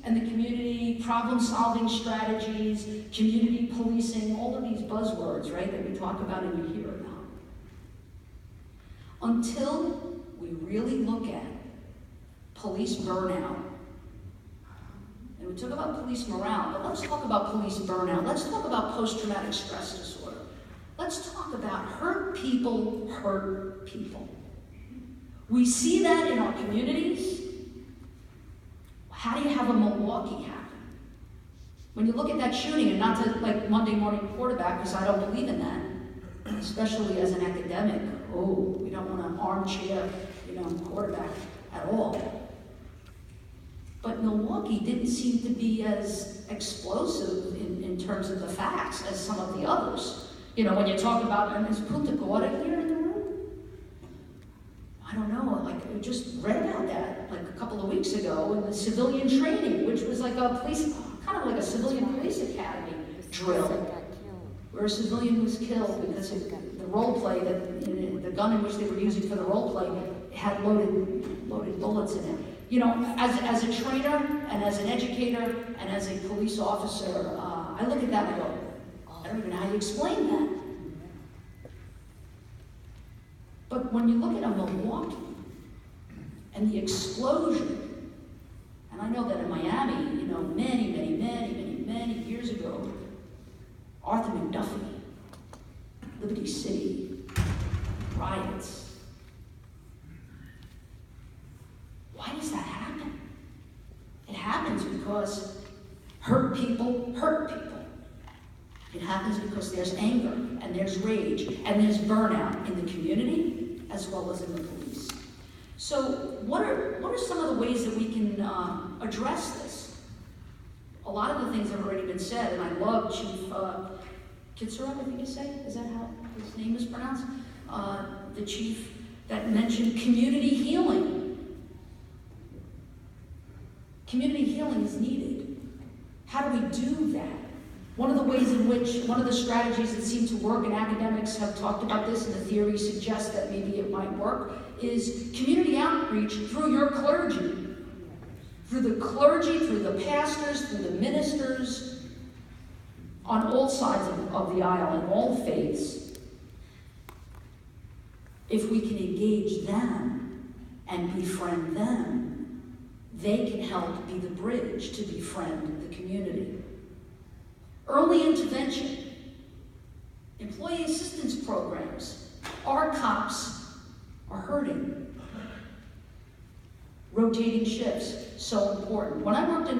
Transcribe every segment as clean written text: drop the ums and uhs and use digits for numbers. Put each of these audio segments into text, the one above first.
and the community problem-solving strategies, community policing, all of these buzzwords, right, that we talk about and you hear about. Until we really look at police burnout, and we talk about police morale, but let's talk about police burnout. Let's talk about post-traumatic stress disorder. Let's talk about hurt people hurt people. We see that in our communities. How do you have a Milwaukee happen? When you look at that shooting, and not to like Monday morning quarterback, because I don't believe in that, especially as an academic. Oh, we don't want an armchair, quarterback at all. But Milwaukee didn't seem to be as explosive in terms of the facts as some of the others. When you talk about, and is Punta Gorda here in the room? I don't know, I just read about that like a couple of weeks ago in the civilian training, which was like a police, kind of like a civilian police academy drill, where a civilian was killed because of the role play, that the gun in which they were using for the role play had loaded bullets in it. As a trainer and as an educator and as a police officer, I look at that and go, I don't even know how you explain that. But when you look at a Milwaukee and the explosion, and I know that in Miami, many years ago, Arthur McDuffie, Liberty City, riots. Why does that happen? It happens because hurt people hurt people. It happens because there's anger, and there's rage, and there's burnout in the community as well as in the police. So what are some of the ways that we can address this? A lot of the things have already been said, and I love Chief Kitsurov, I think you say? Is that how his name is pronounced? The chief that mentioned community healing. Community healing is needed. How do we do that? One of the ways in which, one of the strategies that seem to work, and academics have talked about this, and the theory suggests that maybe it might work, is community outreach through your clergy. Through the clergy, through the pastors, through the ministers, on all sides of the aisle, in all faiths. If we can engage them and befriend them, they can help be the bridge to befriend the community. Early intervention, employee assistance programs. Our cops are hurting. Rotating shifts, so important. When I worked in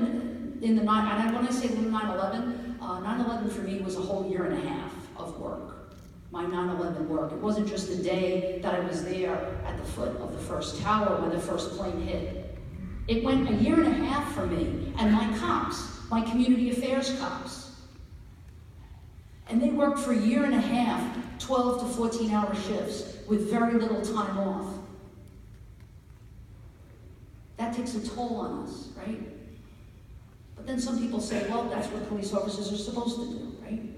the when I say 9/11, 9/11 for me was a whole year and a half of work. My 9/11 work. It wasn't just the day that I was there at the foot of the first tower when the first plane hit. It went a year and a half for me and my cops, my community affairs cops. And they worked for a year and a half, 12 to 14-hour shifts with very little time off. That takes a toll on us, right? But then some people say, well, that's what police officers are supposed to do, right?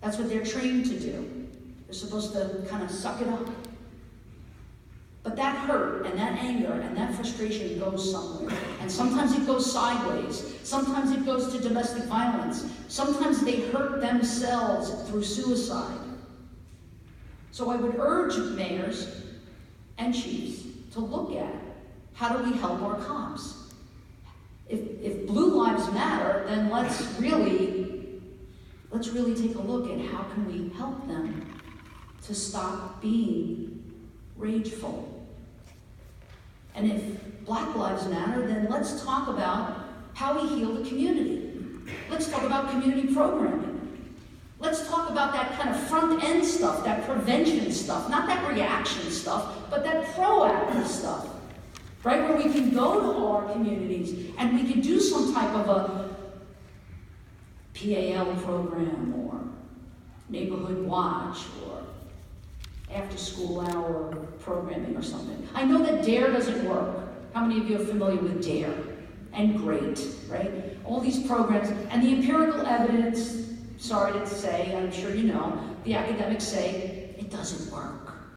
That's what they're trained to do. They're supposed to kind of suck it up. But that hurt and that anger and that frustration goes somewhere. And sometimes it goes sideways. Sometimes it goes to domestic violence. Sometimes they hurt themselves through suicide. So I would urge mayors and chiefs to look at how do we help our cops. If blue lives matter, then let's really take a look at how can we help them to stop being rageful. And if Black Lives Matter, then let's talk about how we heal the community. Let's talk about community programming. Let's talk about that kind of front-end stuff, that prevention stuff, not that reaction stuff, but that proactive stuff, right? Where we can go to our communities and we can do some type of a PAL program or neighborhood watch or after-school hour programming or something. I know that DARE doesn't work. How many of you are familiar with DARE? And GREAT, right? All these programs, and the empirical evidence, sorry to say, I'm sure you know, the academics say, it doesn't work.